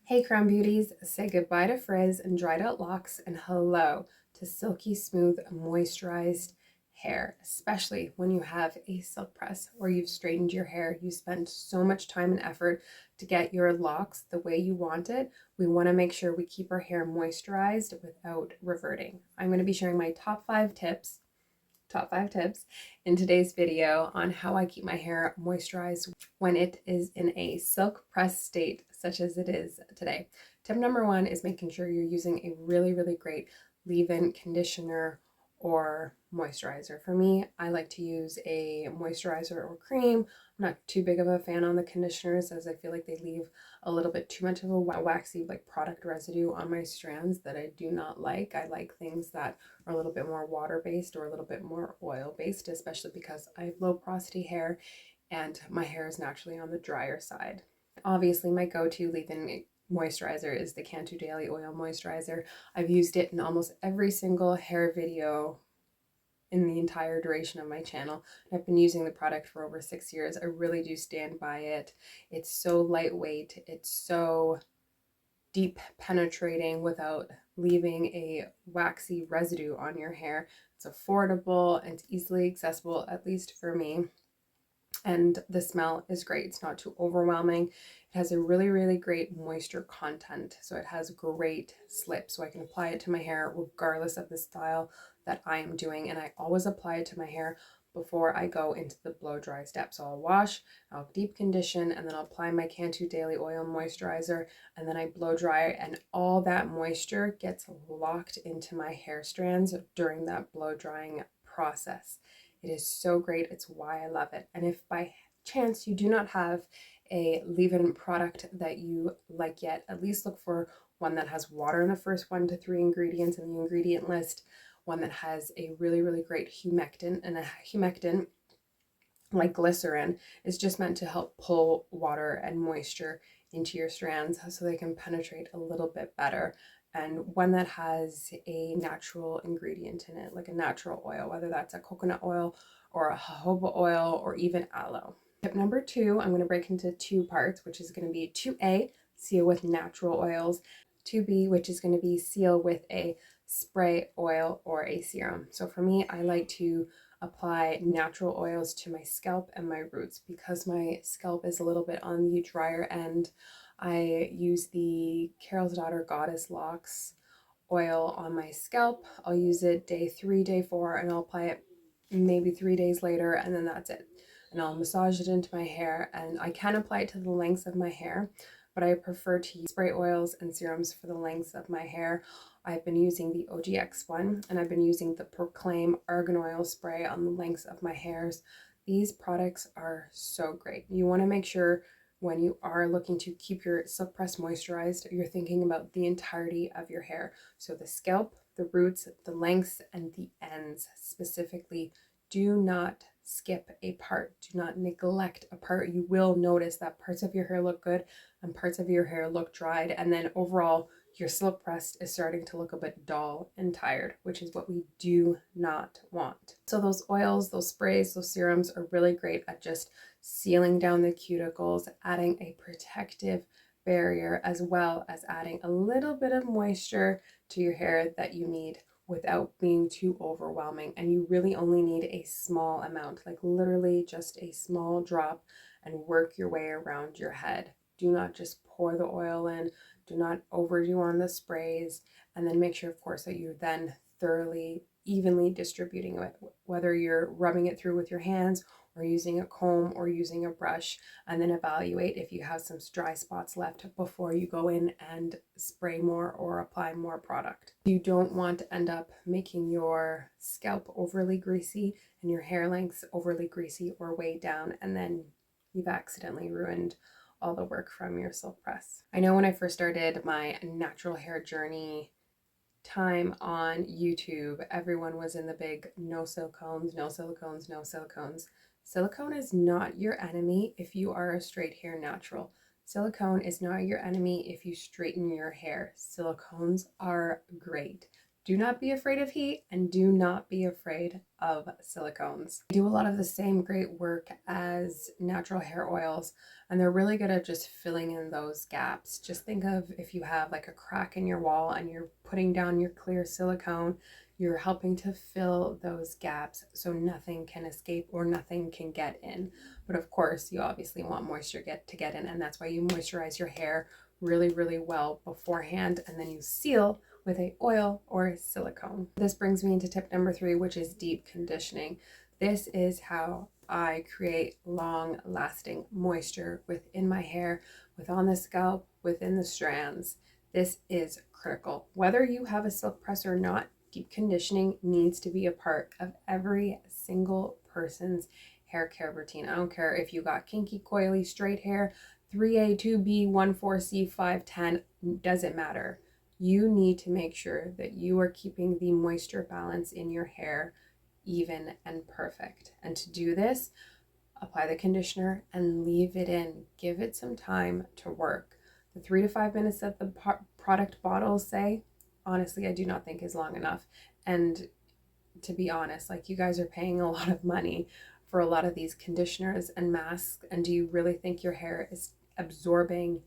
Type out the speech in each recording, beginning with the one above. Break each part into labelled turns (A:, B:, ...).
A: Hey Crown Beauties, say goodbye to frizz and dried out locks and hello to silky smooth moisturized hair, especially when you have a silk press or you've straightened your hair. You spent so much time and effort to get your locks the way you want it. We want to make sure we keep our hair moisturized without reverting. I'm going to be sharing my top five tips in today's video on how I keep my hair moisturized when it is in a silk press state such as it is today. Tip number one is making sure you're using a really great leave-in conditioner or moisturizer. For me, I like to use a moisturizer or cream. I'm not too big of a fan on the conditioners as I feel like they leave a little bit too much of a waxy product residue on my strands that I do not like. I like things that are a little bit more water-based or a little bit more oil-based, especially because I have low porosity hair and my hair is naturally on the drier side. Obviously, my go-to leave-in moisturizer is the Cantu Daily Oil Moisturizer. I've used it in almost every single hair video in the entire duration of my channel. I've been using the product for over 6 years. I really do stand by it. It's so lightweight. It's so deep penetrating without leaving a waxy residue on your hair. It's affordable and it's easily accessible, at least for me. And the smell is great. It's not too overwhelming. It has a really great moisture content. So it has great slip. So I can apply it to my hair regardless of the style that I am doing. And I always apply it to my hair before I go into the blow dry step. So I'll wash, I'll deep condition, and then I'll apply my Cantu Daily Oil Moisturizer, and then I blow dry, and all that moisture gets locked into my hair strands during that blow drying process. It is so great. It's why I love it. And if by chance you do not have a leave-in product that you like yet, at least look for one that has water in the first 1 to 3 ingredients in the ingredient list, one that has a really great humectant, and a humectant like glycerin is just meant to help pull water and moisture into your strands so they can penetrate a little bit better. And one that has a natural ingredient in it, like a natural oil, whether that's a coconut oil or a jojoba oil or even aloe. Tip number two, I'm going to break into 2 parts, which is going to be 2A, seal with natural oils, 2B, which is going to be seal with a spray oil or a serum. So for me, I like to apply natural oils to my scalp and my roots because my scalp is a little bit on the drier end. I use the Carol's Daughter Goddess Locks oil on my scalp. I'll use it day 3, day 4, and I'll apply it maybe 3 days later, and then that's it. And I'll massage it into my hair, and I can apply it to the lengths of my hair, but I prefer to use spray oils and serums for the lengths of my hair. I've been using the OGX one, and I've been using the Proclaim Argan Oil spray on the lengths of my hairs. These products are so great. You want to make sure when you are looking to keep your silk press moisturized, you're thinking about the entirety of your hair. So the scalp, the roots, the lengths, and the ends specifically. Do not skip a part. Do not neglect a part. You will notice that parts of your hair look good and parts of your hair look dried, and then overall your silk press is starting to look a bit dull and tired, which is what we do not want. So those oils, those sprays, those serums are really great at just sealing down the cuticles, adding a protective barrier, as well as adding a little bit of moisture to your hair that you need without being too overwhelming. And you really only need a small amount, like literally just a small drop, and work your way around your head. Do not just pour the oil in. Do not overdo on the sprays. And then make sure, of course, that you're then thoroughly, evenly distributing it, whether you're rubbing it through with your hands or using a comb or using a brush, and then evaluate if you have some dry spots left before you go in and spray more or apply more product. You don't want to end up making your scalp overly greasy and your hair lengths overly greasy or weighed down, and then you've accidentally ruined all the work from your silk press. I know when I first started my natural hair journey time on YouTube, everyone was in the big no silicones, no silicones, no silicones. Silicone is not your enemy if you are a straight hair natural. Silicone is not your enemy if you straighten your hair. Silicones are great. Do not be afraid of heat, and do not be afraid of silicones. They do a lot of the same great work as natural hair oils, and they're really good at just filling in those gaps. Just think of if you have like a crack in your wall and you're putting down your clear silicone, you're helping to fill those gaps so nothing can escape or nothing can get in. But of course, you obviously want moisture to get in, and that's why you moisturize your hair really, really well beforehand, and then you seal with a oil or a silicone. This brings me into tip number 3, which is deep conditioning. This is how I create long lasting moisture within my hair, on the scalp, within the strands. This is critical. Whether you have a silk press or not, deep conditioning needs to be a part of every single person's hair care routine. I don't care if you got kinky, coily, straight hair, 3A, 2B, 14C, 510, doesn't matter. You need to make sure that you are keeping the moisture balance in your hair even and perfect. And to do this, apply the conditioner and leave it in. Give it some time to work. The 3 to 5 minutes that the product bottles say, honestly, I do not think is long enough. And to be honest, like, you guys are paying a lot of money for a lot of these conditioners and masks, and do you really think your hair is absorbing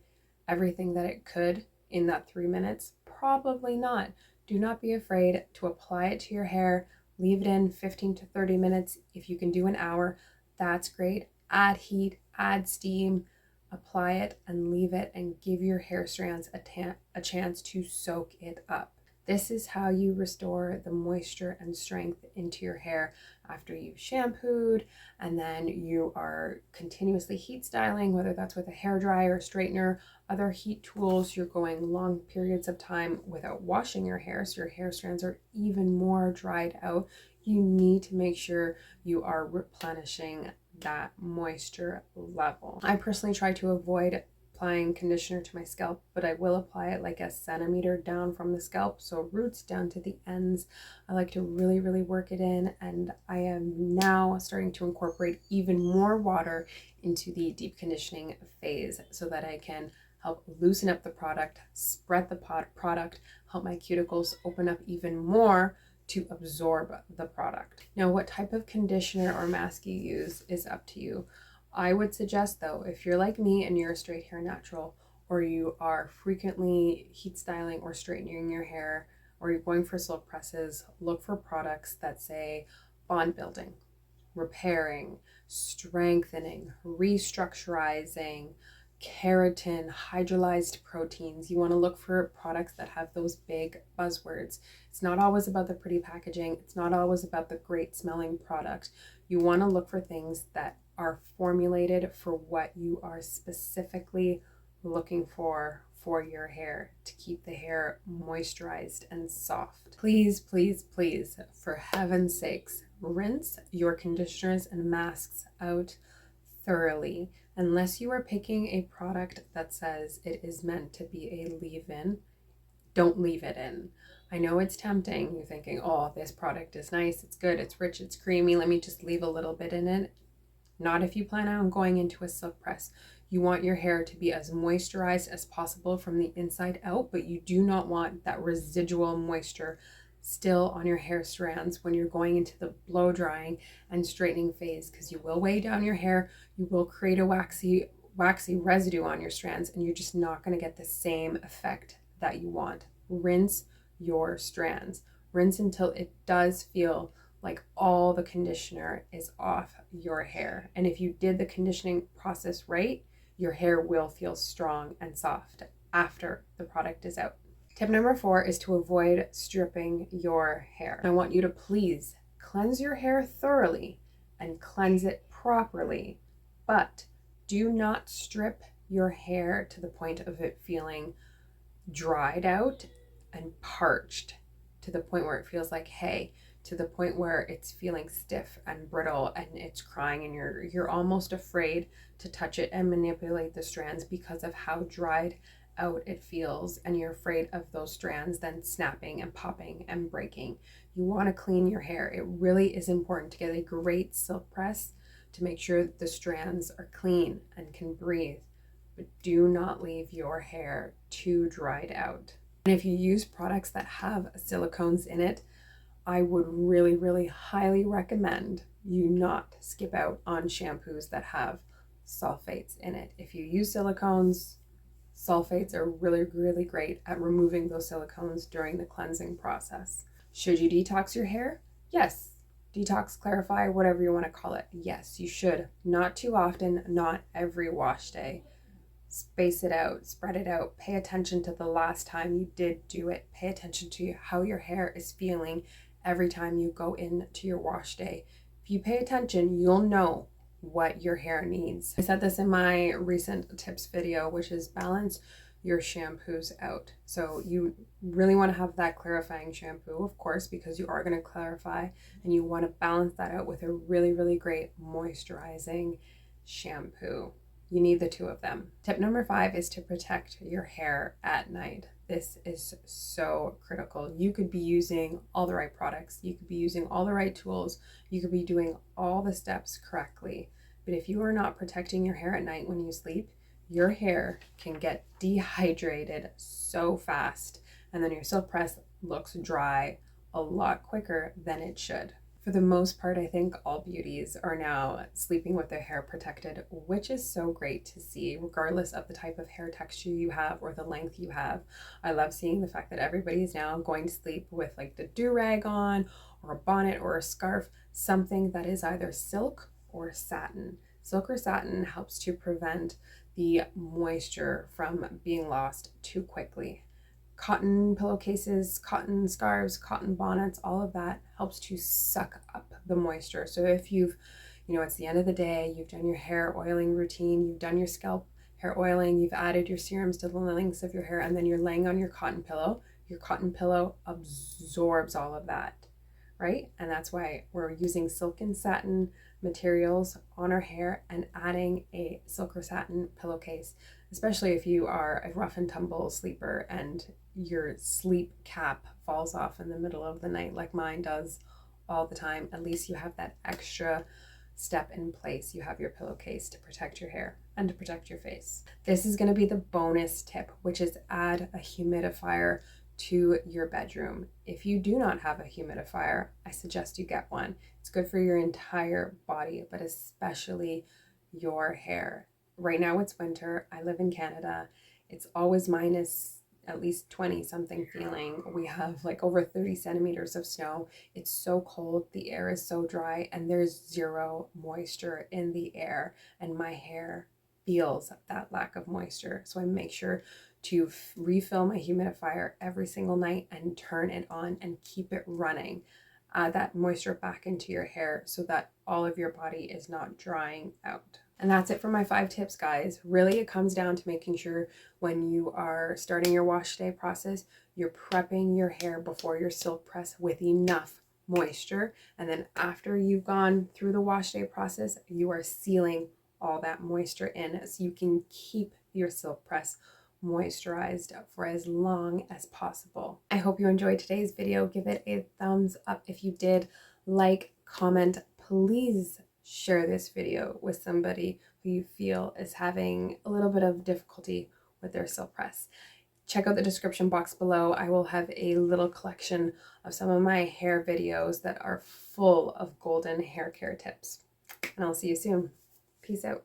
A: everything that it could in that 3 minutes? Probably not. Do not be afraid to apply it to your hair. Leave it in 15 to 30 minutes. If you can do an hour, that's great. Add heat, add steam, apply it and leave it, and give your hair strands a chance to soak it up. This is how you restore the moisture and strength into your hair after you've shampooed, and then you are continuously heat styling, whether that's with a hair dryer, straightener, other heat tools. You're going long periods of time without washing your hair, so your hair strands are even more dried out. You need to make sure you are replenishing that moisture level. I personally try to avoid applying conditioner to my scalp, but I will apply it like a centimeter down from the scalp, so roots down to the ends. I like to really, really work it in, and I am now starting to incorporate even more water into the deep conditioning phase so that I can help loosen up the product, spread the product, help my cuticles open up even more to absorb the product. Now, what type of conditioner or mask you use is up to you. I would suggest, though, if you're like me and you're a straight hair natural, or you are frequently heat styling or straightening your hair, or you're going for silk presses, look for products that say bond building, repairing, strengthening, restructurizing, keratin, hydrolyzed proteins. You want to look for products that have those big buzzwords. It's not always about the pretty packaging. It's not always about the great smelling product. You want to look for things that are formulated for what you are specifically looking for your hair, to keep the hair moisturized and soft. Please, please, please, for heaven's sakes, rinse your conditioners and masks out thoroughly. Unless you are picking a product that says it is meant to be a leave-in, don't leave it in. I know it's tempting. You're thinking, oh, this product is nice, it's good, it's rich, it's creamy, let me just leave a little bit in it. Not if you plan on going into a silk press. You want your hair to be as moisturized as possible from the inside out, but you do not want that residual moisture still on your hair strands when you're going into the blow drying and straightening phase, because you will weigh down your hair, you will create a waxy residue on your strands, and you're just not going to get the same effect that you want. Rinse your strands. Rinse until it does feel like all the conditioner is off your hair. And if you did the conditioning process right, your hair will feel strong and soft after the product is out. Tip number 4 is to avoid stripping your hair. I want you to please cleanse your hair thoroughly and cleanse it properly, but do not strip your hair to the point of it feeling dried out and parched, to the point where it feels like hay, to the point where it's feeling stiff and brittle and it's crying, and you're almost afraid to touch it and manipulate the strands because of how dried out it feels, and you're afraid of those strands then snapping and popping and breaking. You want to clean your hair. It really is important to get a great silk press to make sure that the strands are clean and can breathe, but do not leave your hair too dried out. And if you use products that have silicones in it, I would really, really highly recommend you not skip out on shampoos that have sulfates in it. If you use silicones, sulfates are really, really great at removing those silicones during the cleansing process. Should you detox your hair? Yes. Detox, clarify, whatever you want to call it. Yes, you should. Not too often, not every wash day. Space it out, spread it out. Pay attention to the last time you did do it. Pay attention to how your hair is feeling every time you go into your wash day. If you pay attention, you'll know what your hair needs. I said this in my recent tips video, which is balance your shampoos out. So you really want to have that clarifying shampoo, of course, because you are going to clarify, and you want to balance that out with a really, really great moisturizing shampoo. You need the two of them. Tip number 5 is to protect your hair at night. This is so critical. You could be using all the right products. You could be using all the right tools. You could be doing all the steps correctly. But if you are not protecting your hair at night when you sleep, your hair can get dehydrated so fast, and then your silk press looks dry a lot quicker than it should. For the most part, I think all beauties are now sleeping with their hair protected, which is so great to see, regardless of the type of hair texture you have or the length you have. I love seeing the fact that everybody is now going to sleep with like the do-rag on, or a bonnet or a scarf, something that is either silk or satin. Silk or satin helps to prevent the moisture from being lost too quickly. Cotton pillowcases, cotton scarves, cotton bonnets, all of that helps to suck up the moisture. So if it's the end of the day, you've done your hair oiling routine, you've done your scalp hair oiling, you've added your serums to the lengths of your hair, and then you're laying on your cotton pillow absorbs all of that, right? And that's why we're using silk and satin materials on our hair and adding a silk or satin pillowcase, especially if you are a rough and tumble sleeper and your sleep cap falls off in the middle of the night like mine does all the time. At least you have that extra step in place. You have your pillowcase to protect your hair and to protect your face. This is going to be the bonus tip, which is add a humidifier to your bedroom. If you do not have a humidifier, I suggest you get one. It's good for your entire body, but especially your hair. Right now it's winter. I live in Canada. It's always minus at least 20 something feeling. We have like over 30 centimeters of snow. It's so cold. The air is so dry, and there's zero moisture in the air, and my hair feels that lack of moisture. So I make sure to refill my humidifier every single night and turn it on and keep it running. Add that moisture back into your hair so that all of your body is not drying out. And that's it for my 5 tips, guys. Really, it comes down to making sure when you are starting your wash day process, you're prepping your hair before your silk press with enough moisture. And then after you've gone through the wash day process, you are sealing all that moisture in so you can keep your silk press moisturized for as long as possible. I hope you enjoyed today's video. Give it a thumbs up if you did. Like, comment, please share this video with somebody who you feel is having a little bit of difficulty with their silk press. Check out the description box below. I will have a little collection of some of my hair videos that are full of golden hair care tips. And I'll see you soon. Peace out.